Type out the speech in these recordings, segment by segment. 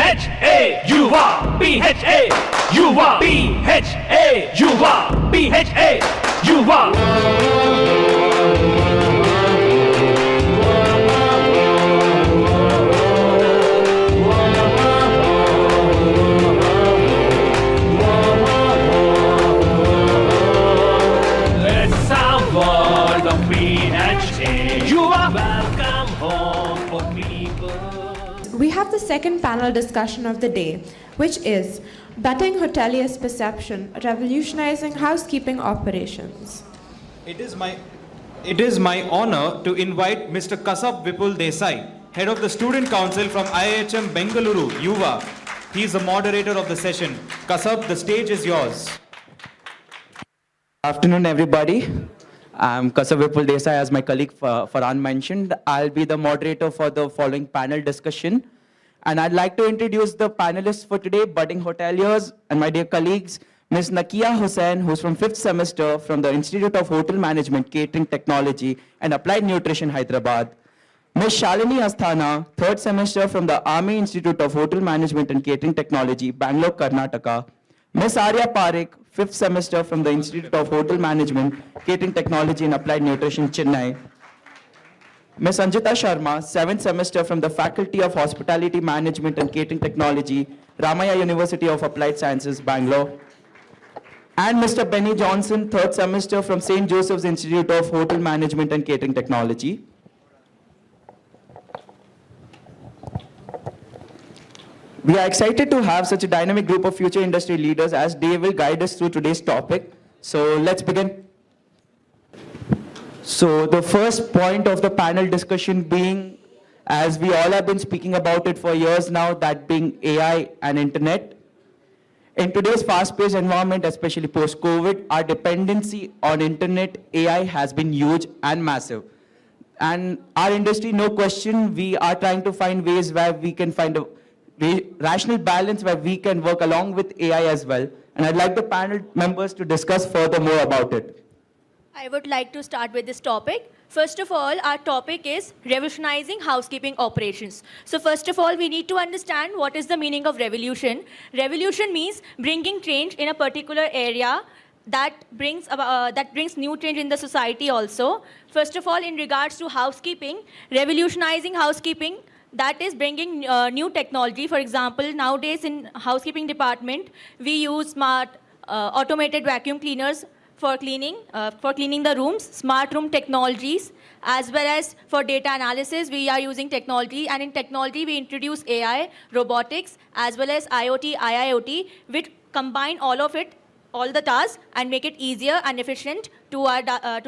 PHA, YUVA, PHA, YUVA, PHA, YUVA, PHA, YUVA. Let's our world of PHA. YUVA, welcome home for people. We have the second panel discussion of the day, which is Budding Hotelier's Perception, Revolutionizing Housekeeping Operations. It is my honor to invite Mr. Kasab Vipul Desai, Head of the Student Council from IIHM Bengaluru, YUVA. He is the moderator of the session. Kasab, the stage is yours. Afternoon, everybody. I'm Kasab Vipul Desai, as my colleague Farhan mentioned. I'll be the moderator for the following panel discussion. And I'd like to introduce the panelists for today, budding hoteliers and my dear colleagues, Ms. Nakia Hussain, who's from 5th semester from the Institute of Hotel Management, Catering Technology and Applied Nutrition, Hyderabad. Ms. Shalini Asthana, 3rd semester from the Army Institute of Hotel Management and Catering Technology, Bangalore, Karnataka. Ms. Arya Parekh, 5th semester from the Institute of Hotel Management, Catering Technology and Applied Nutrition, Chennai. Ms. Anjita Sharma, 7th semester from the Faculty of Hospitality Management and Catering Technology, Ramaya University of Applied Sciences, Bangalore. And Mr. Benny Johnson, 3rd semester from St. Joseph's Institute of Hotel Management and Catering Technology. We are excited to have such a dynamic group of future industry leaders as they will guide us through today's topic. So let's begin. So the first point of the panel discussion being, as we all have been speaking about it for years now, that being AI and internet. In today's fast-paced environment, especially post-COVID, our dependency on internet, AI has been huge and massive. And our industry, no question, we are trying to find ways where we can find a rational balance where we can work along with AI as well. And I'd like the panel members to discuss further more about it. I would like to start with this topic. First of all, our topic is revolutionizing housekeeping operations. So first of all, we need to understand what is the meaning of revolution. Revolution means bringing change in a particular area that brings new change in the society also. First of all, in regards to housekeeping, revolutionizing housekeeping, that is bringing new technology. For example, nowadays in housekeeping department, we use smart automated vacuum cleaners for cleaning the rooms, smart room technologies, as well as for data analysis, we are using technology. And in technology, we introduce AI, robotics, as well as IoT, IIoT, which combine all the tasks and make it easier and efficient to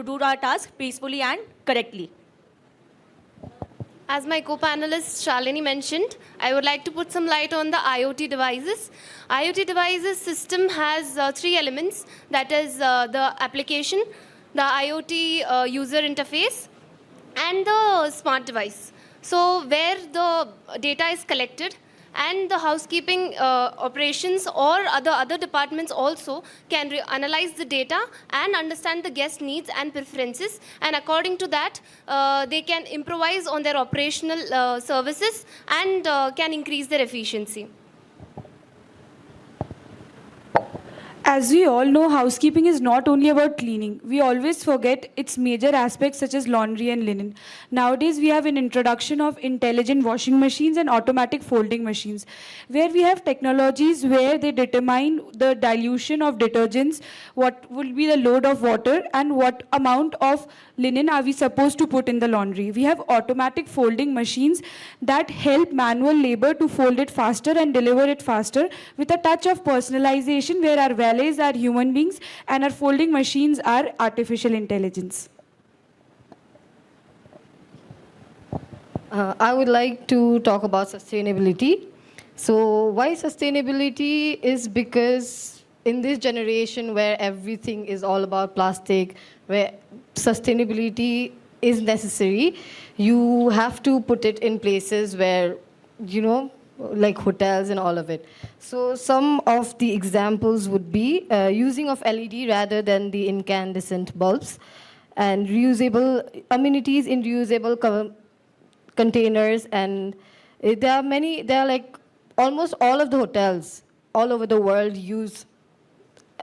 do our tasks peacefully and correctly. As my co-panelist Shalini mentioned, I would like to put some light on the IoT devices. IoT devices system has 3 elements, that is the application, the IoT user interface, and the smart device. So where the data is collected, and the housekeeping operations or other departments also can analyze the data and understand the guest needs and preferences, and according to that they can improvise on their operational services and can increase their efficiency. As we all know, housekeeping is not only about cleaning. We always forget its major aspects such as laundry and linen. Nowadays, we have an introduction of intelligent washing machines and automatic folding machines, where we have technologies where they determine the dilution of detergents, what will be the load of water, and what amount of linen are we supposed to put in the laundry. We have automatic folding machines that help manual labor to fold it faster and deliver it faster with a touch of personalization, where our valets are human beings and our folding machines are artificial intelligence. I would like to talk about sustainability. So why sustainability is because in this generation where everything is all about plastic, where sustainability is necessary, you have to put it in places where, like hotels and all of it. So some of the examples would be using of LED rather than the incandescent bulbs, and reusable amenities in reusable containers, and there are like almost all of the hotels all over the world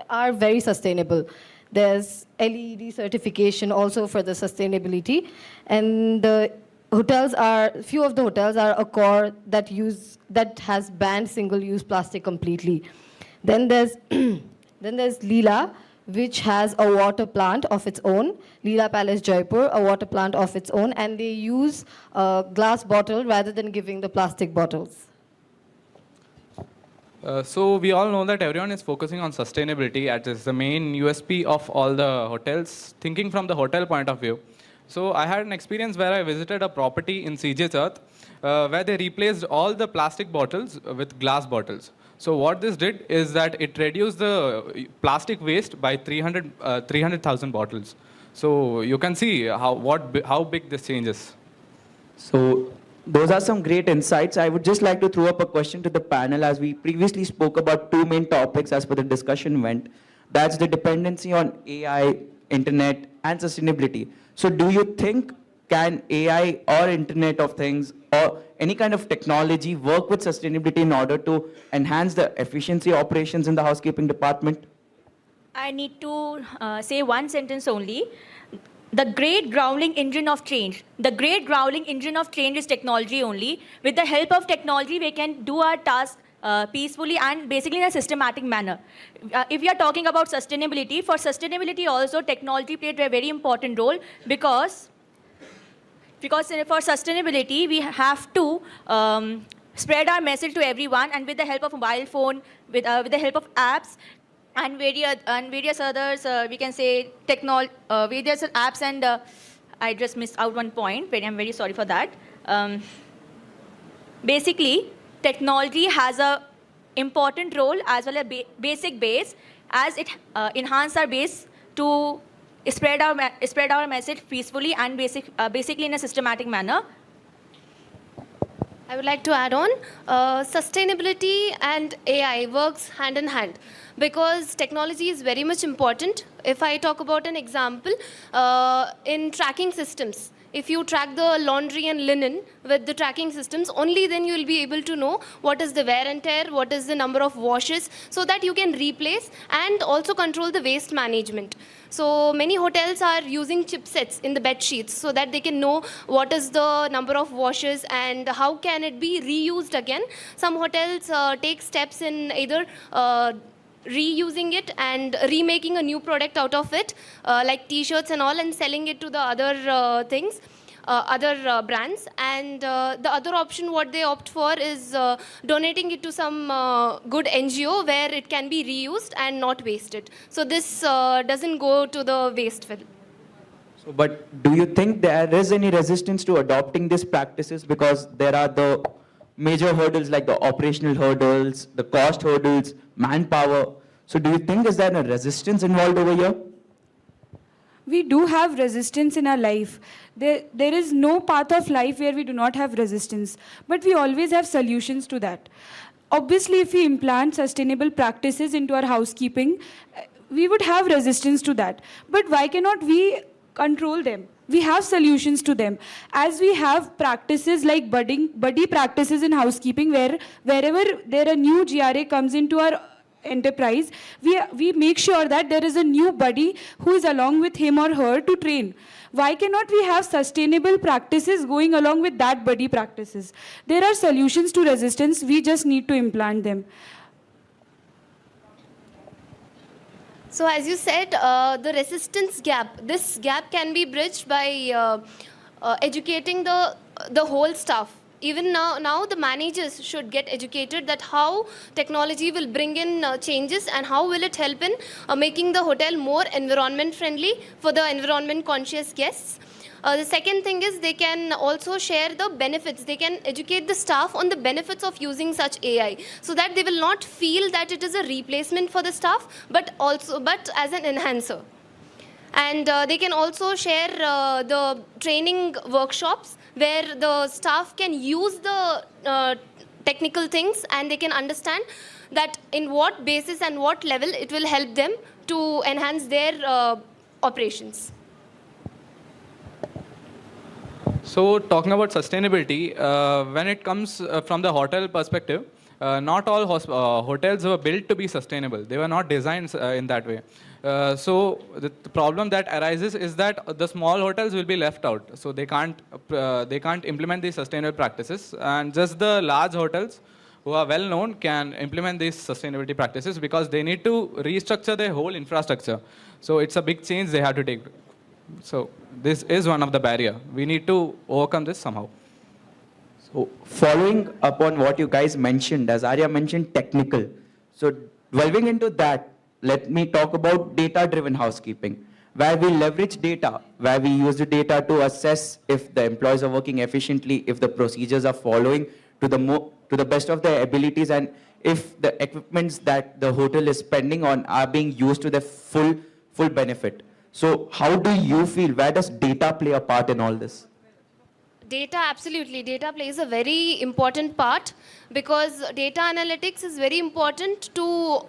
are very sustainable. There's LED certification also for the sustainability, and few of the hotels are Accor that has banned single-use plastic completely. Then there's Leela, which has a water plant of its own, Leela Palace Jaipur, a water plant of its own, and they use a glass bottle rather than giving the plastic bottles. So we all know that everyone is focusing on sustainability as the main USP of all the hotels, thinking from the hotel point of view. So I had an experience where I visited a property in CJ Earth where they replaced all the plastic bottles with glass bottles. So what this did is that it reduced the plastic waste by 300,000 bottles. So you can see how big this change is. So those are some great insights. I would just like to throw up a question to the panel, as we previously spoke about two main topics as per the discussion went. That's the dependency on AI, internet, and sustainability. So do you think can AI or Internet of Things or any kind of technology work with sustainability in order to enhance the efficiency operations in the housekeeping department? I need to say one sentence only. The great growling engine of change. The great growling engine of change is technology only. With the help of technology, we can do our task peacefully and basically in a systematic manner. If we are talking about sustainability, for sustainability also technology played a very important role because for sustainability, we have to spread our message to everyone, and with the help of mobile phone, with the help of apps, and various others, we can say various apps, and I just missed out one point. I'm very sorry for that. Basically, technology has a important role as well as basic base, as it enhances our base to spread our message peacefully and basically in a systematic manner. I would like to add on, sustainability and AI works hand in hand because technology is very much important. If I talk about an example, in tracking systems, if you track the laundry and linen with the tracking systems, only then you will be able to know what is the wear and tear, what is the number of washes, so that you can replace and also control the waste management. So many hotels are using chipsets in the bed sheets so that they can know what is the number of washes and how can it be reused again. Some hotels take steps in either reusing it and remaking a new product out of it, like t-shirts and all, and selling it to the other other brands. And the other option what they opt for is donating it to some good NGO where it can be reused and not wasted. So this doesn't go to the waste fill. So, but do you think there is any resistance to adopting these practices, because there are the major hurdles like the operational hurdles, the cost hurdles, manpower? So do you think is there a resistance involved over here? We do have resistance in our life. There is no path of life where we do not have resistance, but we always have solutions to that. Obviously, if we implant sustainable practices into our housekeeping, we would have resistance to that. But why cannot we control them? We have solutions to them. As we have practices like buddy practices in housekeeping, wherever there a new GRA comes into our enterprise, we make sure that there is a new buddy who is along with him or her to train. Why cannot we have sustainable practices going along with that buddy practices? There are solutions to resistance, we just need to implant them. So as you said, the resistance gap, this gap can be bridged by educating the whole staff. Even now the managers should get educated that how technology will bring in changes and how will it help in making the hotel more environment friendly for the environment conscious guests. The second thing is they can also share the benefits. They can educate the staff on the benefits of using such AI so that they will not feel that it is a replacement for the staff, but as an enhancer. And they can also share the training workshops where the staff can use the technical things and they can understand that in what basis and what level it will help them to enhance their operations. So talking about sustainability, when it comes from the hotel perspective, Not all hotels were built to be sustainable. They were not designed in that way. So the problem that arises is that the small hotels will be left out. So they can't implement these sustainable practices, and just the large hotels who are well known can implement these sustainability practices because they need to restructure their whole infrastructure. So it's a big change they have to take. So this is one of the barrier. We need to overcome this somehow. So following upon what you guys mentioned, as Arya mentioned, technical. So delving into that, let me talk about data-driven housekeeping, where we leverage data, where we use the data to assess if the employees are working efficiently, if the procedures are following to the best of their abilities, and if the equipments that the hotel is spending on are being used to their full benefit. So how do you feel? Where does data play a part in all this? Data, absolutely. Data plays a very important part because data analytics is very important to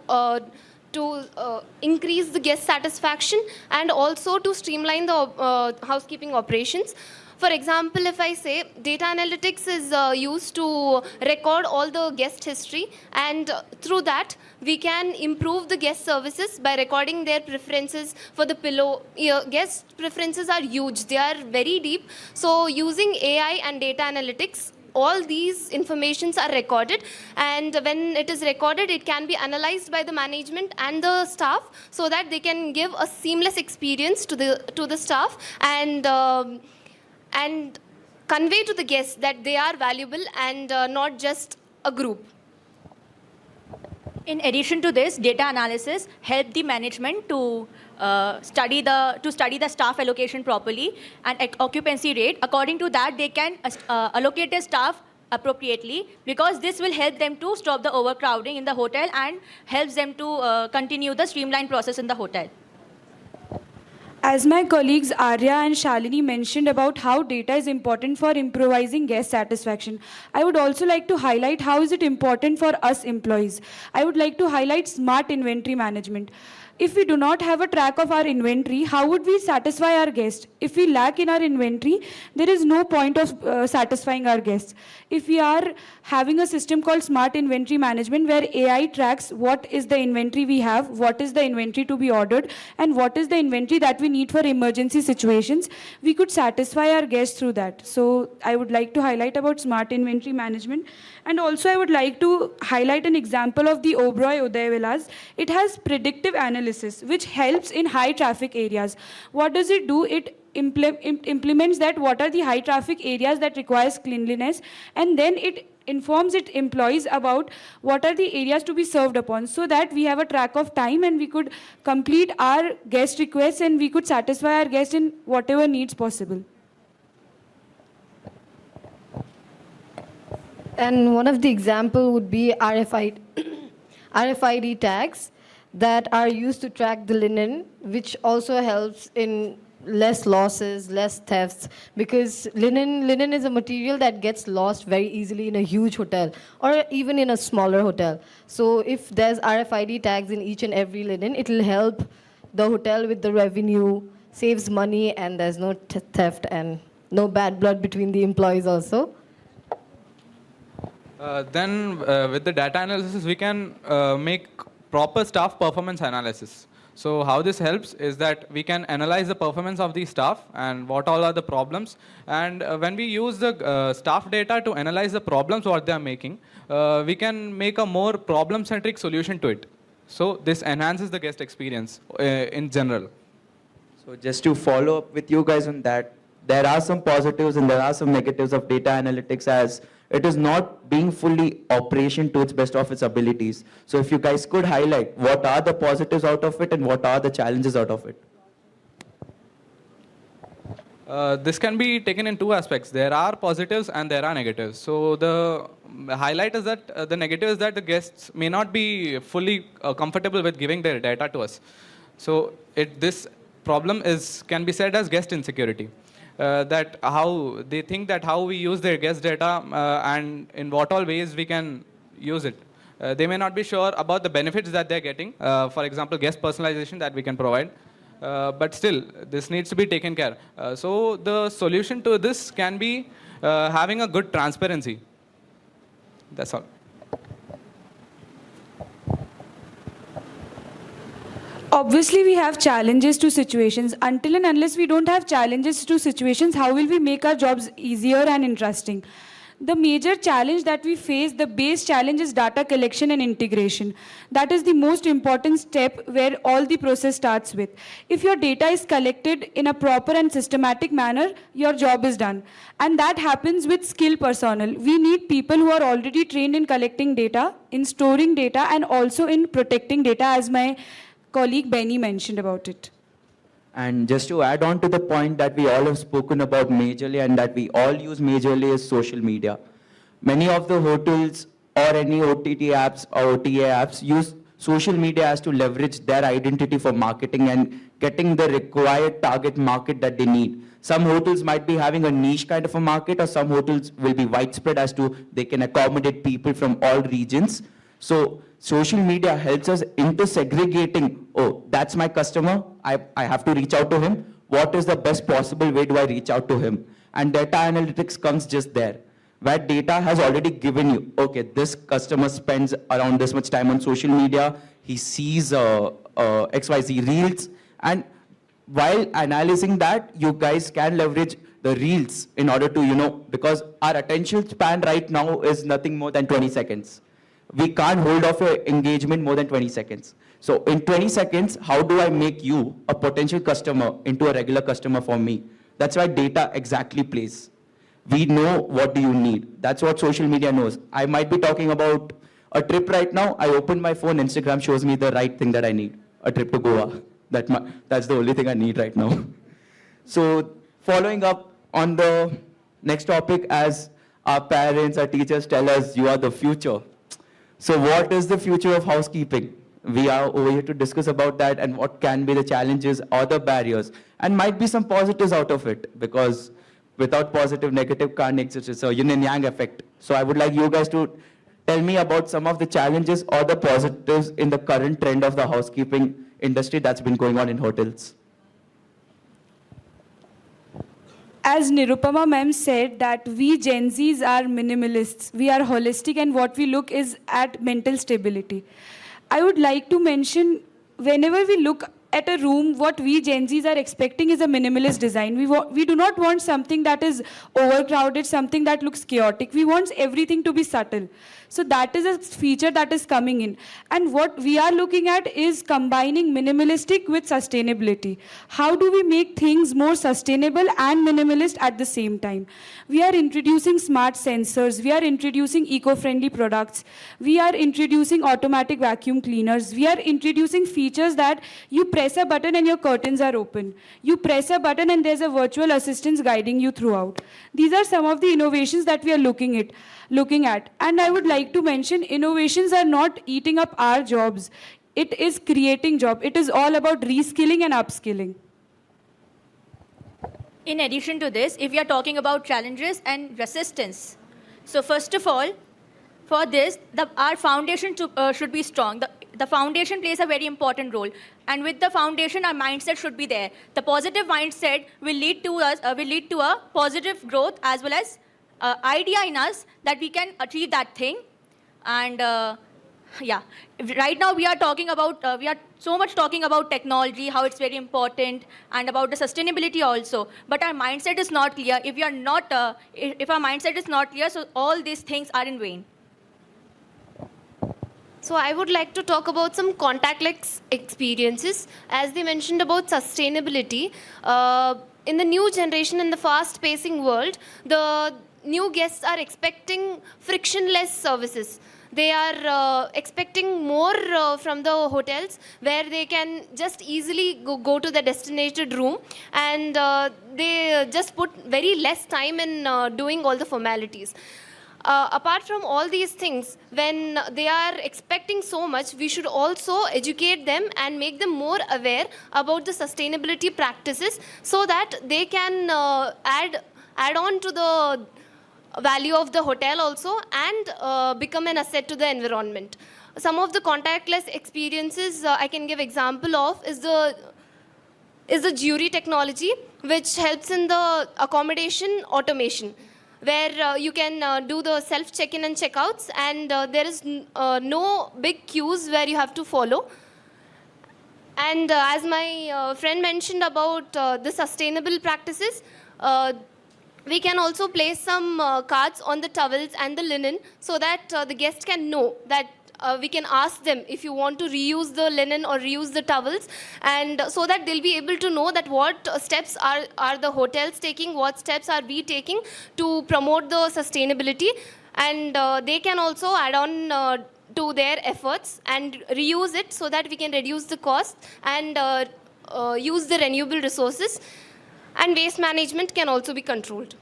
increase the guest satisfaction and also to streamline the housekeeping operations. For example, if I say data analytics is used to record all the guest history, and through that we can improve the guest services by recording their preferences for the pillow. Guest preferences are huge, they are very deep. So using AI and data analytics, all these informations are recorded, and when it is recorded, it can be analyzed by the management and the staff so that they can give a seamless experience to the staff and convey to the guests that they are valuable and not just a group. In addition to this, data analysis help the management to study the staff allocation properly and occupancy rate. According to that, they can allocate their staff appropriately, because this will help them to stop the overcrowding in the hotel and helps them to continue the streamlined process in the hotel. As my colleagues Arya and Shalini mentioned about how data is important for improvising guest satisfaction, I would also like to highlight how is it important for us employees. I would like to highlight smart inventory management. If we do not have a track of our inventory, how would we satisfy our guests? If we lack in our inventory, there is no point of satisfying our guests. If we are having a system called smart inventory management, where AI tracks what is the inventory we have, what is the inventory to be ordered, and what is the inventory that we need for emergency situations, we could satisfy our guests through that. So I would like to highlight about smart inventory management. And also I would like to highlight an example of the Oberoi Uday Villas. It has predictive analysis, which helps in high traffic areas. What does it do? It implements that what are the high traffic areas that requires cleanliness, and then it informs its employees about what are the areas to be served upon, so that we have a track of time and we could complete our guest requests and we could satisfy our guests in whatever needs possible. And one of the example would be RFID tags that are used to track the linen, which also helps in less losses, less thefts, because linen is a material that gets lost very easily in a huge hotel or even in a smaller hotel. So if there's RFID tags in each and every linen, it will help the hotel with the revenue, saves money, and there's no theft and no bad blood between the employees also. With the data analysis, we can make proper staff performance analysis. So how this helps is that we can analyze the performance of the staff and what all are the problems. And when we use the staff data to analyze the problems what they are making, we can make a more problem-centric solution to it. So this enhances the guest experience in general. So just to follow up with you guys on that, there are some positives and there are some negatives of data analytics, as it is not being fully operation to its best of its abilities. So if you guys could highlight what are the positives out of it and what are the challenges out of it? This can be taken in two aspects. There are positives and there are negatives. So the highlight is that the negative is that the guests may not be fully comfortable with giving their data to us. So this problem can be said as guest insecurity. That how they think that how we use their guest data and in what all ways we can use it. They may not be sure about the benefits that they're getting. For example, guest personalization that we can provide. But still, this needs to be taken care. So the solution to this can be having a good transparency. That's all. Obviously, we have challenges to situations. Until and unless we don't have challenges to situations, how will we make our jobs easier and interesting? The major challenge that we face, the base challenge, is data collection and integration. That is the most important step where all the process starts with. If your data is collected in a proper and systematic manner, your job is done. And that happens with skilled personnel. We need people who are already trained in collecting data, in storing data, and also in protecting data, as my colleague Benny mentioned about it. And just to add on to the point that we all have spoken about majorly and that we all use majorly is social media. Many of the hotels or any OTT apps or OTA apps use social media as to leverage their identity for marketing and getting the required target market that they need. Some hotels might be having a niche kind of a market, or some hotels will be widespread as to they can accommodate people from all regions. So social media helps us into segregating, oh, that's my customer, I have to reach out to him. What is the best possible way do I reach out to him? And data analytics comes just there, where data has already given you, okay, this customer spends around this much time on social media, he sees XYZ reels, and while analyzing that, you guys can leverage the reels in order to, because our attention span right now is nothing more than 20 seconds. We can't hold off your engagement more than 20 seconds. So in 20 seconds, how do I make you a potential customer into a regular customer for me? That's why data exactly plays. We know what do you need. That's what social media knows. I might be talking about a trip right now. I open my phone, Instagram shows me the right thing that I need, a trip to Goa. That's the only thing I need right now. So following up on the next topic, as our parents, our teachers tell us, you are the future. So what is the future of housekeeping? We are over here to discuss about that and what can be the challenges or the barriers. And might be some positives out of it, because without positive, negative can't exist. It's a yin and yang effect. So I would like you guys to tell me about some of the challenges or the positives in the current trend of the housekeeping industry that's been going on in hotels. As Nirupama ma'am said, that we Gen Zs are minimalists. We are holistic, and what we look is at mental stability. I would like to mention, whenever we look at a room, what we Gen Zs are expecting is a minimalist design. We do not want something that is overcrowded, something that looks chaotic. We want everything to be subtle. So that is a feature that is coming in. And what we are looking at is combining minimalistic with sustainability. How do we make things more sustainable and minimalist at the same time? We are introducing smart sensors. We are introducing eco-friendly products. We are introducing automatic vacuum cleaners. We are introducing features that you press a button and your curtains are open. You press a button and there's a virtual assistant guiding you throughout. These are some of the innovations that we are looking at. And I would like to mention, innovations are not eating up our jobs. It is creating jobs. It is all about reskilling and upskilling. In addition to this, if we are talking about challenges and resistance, so first of all, for this, our foundation should be strong. The foundation plays a very important role, and with the foundation, our mindset should be there. The positive mindset will lead to a positive growth, as well as idea in us that we can achieve that thing. And yeah, right now we are talking about we are so much talking about technology, how it's very important, and about the sustainability also. But our mindset is not clear. If our mindset is not clear, so all these things are in vain. So I would like to talk about some contactless experiences. As they mentioned about sustainability, in the new generation, in the fast-pacing world, the new guests are expecting frictionless services. They are expecting more from the hotels, where they can just easily go to the designated room, and they just put very less time in doing all the formalities. Apart from all these things, when they are expecting so much, we should also educate them and make them more aware about the sustainability practices, so that they can add on to the value of the hotel also, and become an asset to the environment. Some of the contactless experiences I can give example of is the jury technology, which helps in the accommodation automation, where you can do the self check-in and check-outs, and there is no big queues where you have to follow. And as my friend mentioned about the sustainable practices, we can also place some cards on the towels and the linen so that the guest can know that we can ask them if you want to reuse the linen or reuse the towels, and so that they'll be able to know that what steps are the hotels taking, what steps are we taking to promote the sustainability, and they can also add on to their efforts and reuse it so that we can reduce the cost and use the renewable resources, and waste management can also be controlled.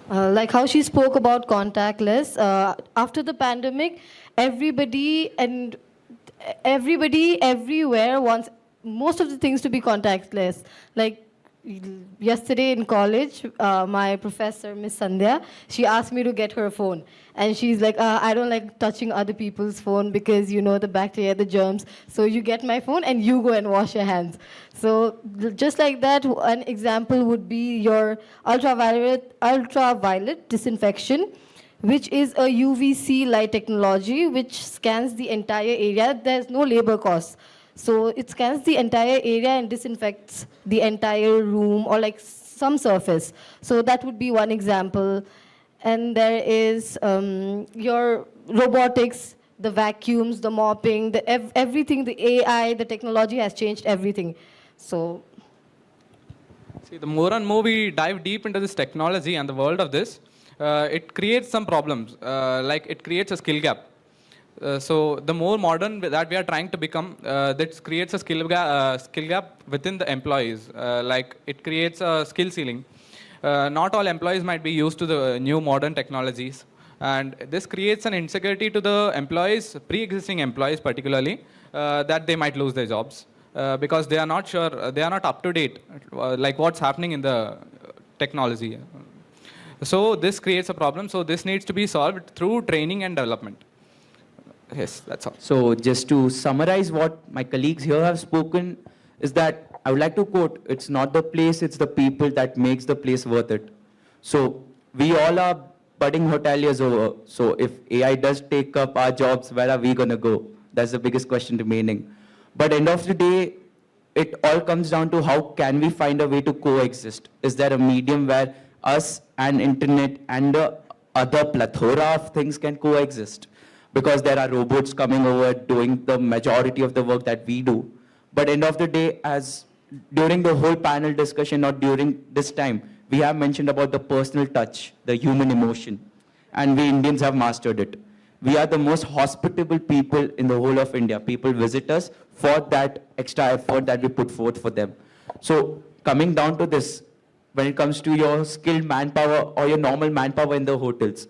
Like how she spoke about contactless, after the pandemic, everybody everywhere wants most of the things to be contactless. Like yesterday in college, my professor, Miss Sandhya, she asked me to get her phone. And she's like, I don't like touching other people's phone because, you know, the bacteria, the germs. So you get my phone and you go and wash your hands. So just like that, an example would be your ultraviolet disinfection, which is a UVC light technology which scans the entire area. There's no labor cost. So it scans the entire area and disinfects the entire room or like some surface. So that would be one example. And there is your robotics, the vacuums, the mopping, everything, the AI, the technology has changed everything. So, see, the more and more we dive deep into this technology and the world of this, it creates some problems. Like it creates a skill gap. So the more modern that we are trying to become, that creates a skill gap within the employees. Like it creates a skill ceiling. Not all employees might be used to the new modern technologies, and this creates an insecurity to the employees, pre-existing employees particularly, that they might lose their jobs because they are not sure, they are not up to date, like what's happening in the technology. So this creates a problem. So this needs to be solved through training and development. Yes, that's all. So just to summarize what my colleagues here have spoken is that I would like to quote, it's not the place, it's the people that makes the place worth it. So we all are budding hoteliers over. So if AI does take up our jobs, where are we going to go? That's the biggest question remaining. But end of the day, it all comes down to how can we find a way to coexist? Is there a medium where us and internet and the other plethora of things can coexist? Because there are robots coming over doing the majority of the work that we do. But end of the day, as during the whole panel discussion or during this time, we have mentioned about the personal touch, the human emotion, and we Indians have mastered it. We are the most hospitable people in the whole of India. People visit us for that extra effort that we put forth for them. So coming down to this, when it comes to your skilled manpower or your normal manpower in the hotels,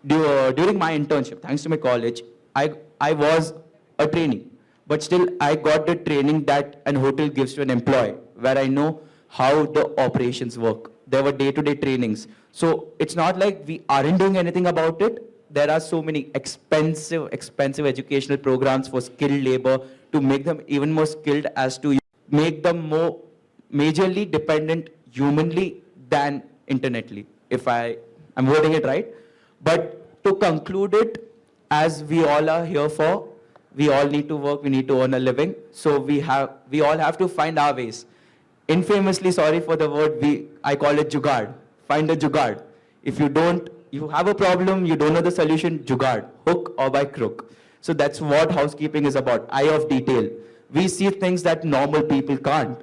during my internship, thanks to my college, I was a trainee. But still, I got the training that an hotel gives to an employee, where I know how the operations work. There were day-to-day trainings. So it's not like we aren't doing anything about it. There are so many expensive educational programs for skilled labor to make them even more skilled as to make them more majorly dependent humanly than internetly, if I'm wording it right. But to conclude it, as we all are here for, we all need to work, we need to earn a living. So we all have to find our ways. Infamously, sorry for the word, I call it jugaad. Find a jugaad. If you have a problem, you don't know the solution, jugaad, hook or by crook. So that's what housekeeping is about, eye of detail. We see things that normal people can't.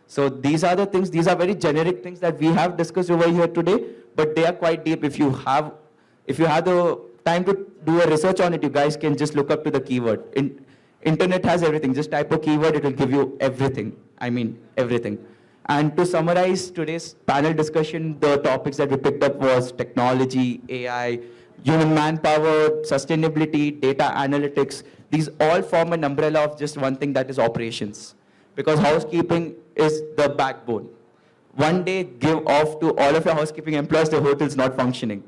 So these are the things, these are very generic things that we have discussed over here today, but they are quite deep. If you have the time to do a research on it, you guys can just look up to the keyword. Internet has everything. Just type a keyword, it will give you everything. I mean, everything. And to summarize today's panel discussion, the topics that we picked up was technology, AI, human manpower, sustainability, data analytics. These all form an umbrella of just one thing, that is operations. Because housekeeping is the backbone. One day, give off to all of your housekeeping employees, the hotel's not functioning.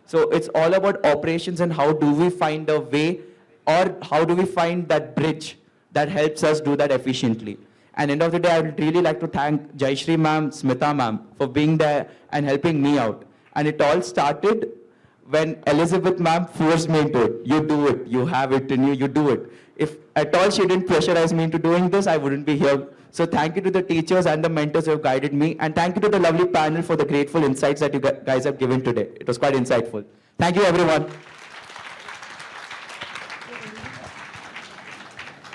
So it's all about operations and how do we find a way, or how do we find that bridge that helps us do that efficiently. And end of the day, I would really like to thank Jayashree ma'am, Smita ma'am for being there and helping me out. And it all started when Elizabeth ma'am forced me into it. You do it, you have it in you, you do it. If at all she didn't pressurize me into doing this, I wouldn't be here. So thank you to the teachers and the mentors who have guided me, and thank you to the lovely panel for the grateful insights that you guys have given today. It was quite insightful. Thank you, everyone.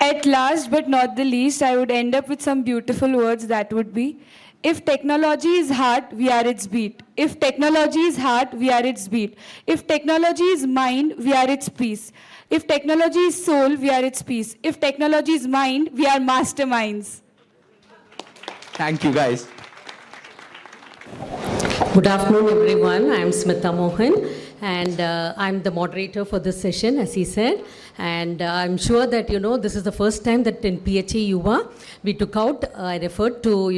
At last but not the least, I would end up with some beautiful words that would be, if technology is heart, we are its beat. If technology is heart, we are its beat. If technology is mind, we are its peace. If technology is soul, we are its peace. If technology is mind, we are masterminds. Thank you, guys. Good afternoon, everyone. I'm Smita Mohan, and I'm the moderator for this session, as he said. And I'm sure that, this is the first time that in PHA YUVA, we took out, I referred to,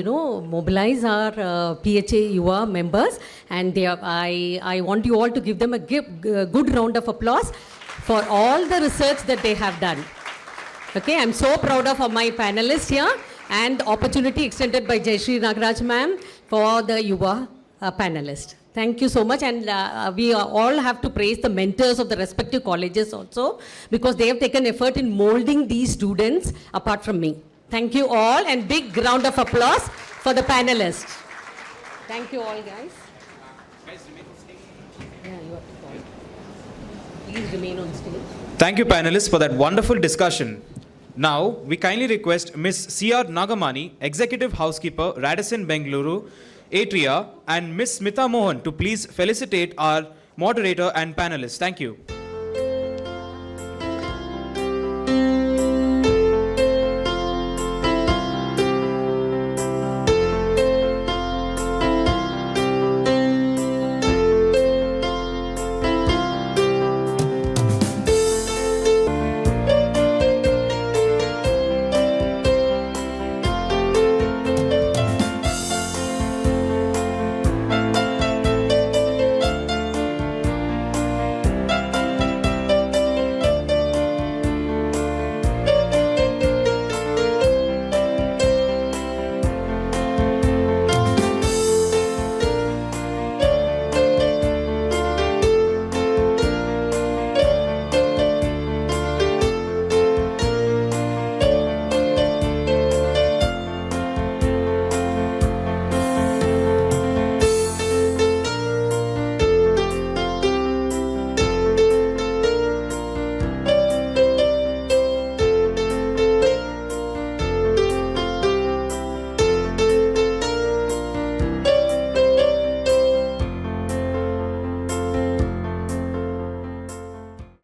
mobilize our PHA YUVA members. And I want you all to give them a good round of applause for all the research that they have done. Okay, I'm so proud of my panelists here, and opportunity extended by Jayashree Nagaraj ma'am for the YUVA panelist. Thank you so much, and we all have to praise the mentors of the respective colleges also, because they have taken effort in molding these students apart from me. Thank you all, and big round of applause for the panelists. Thank you all, guys. Guys, remain on stage. Yeah, you have to call. Please remain on stage. Thank you, panelists, for that wonderful discussion. Now, we kindly request Ms. C.R. Nagamani, Executive Housekeeper, Radisson Bengaluru, Atria, and Ms. Smita Mohan to please felicitate our moderator and panelists. Thank you.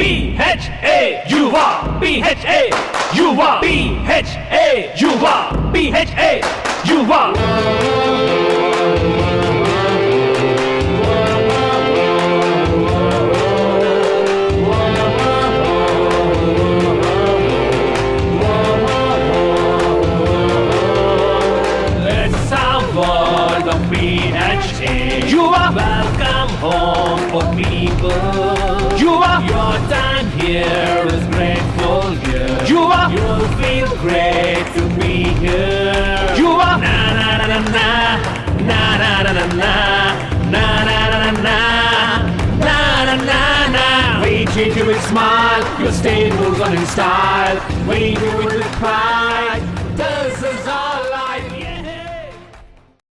PHA YUVA, PHA YUVA, PHA YUVA, PHA YUVA. Let's our world of PHA YUVA. Welcome home for people. YUVA, your time here is grateful here. YUVA, you'll feel great to be here. YUVA, na na na na na na na na na na na na na na na na. We treat you with smile, your state moves on in style. We do it with pride.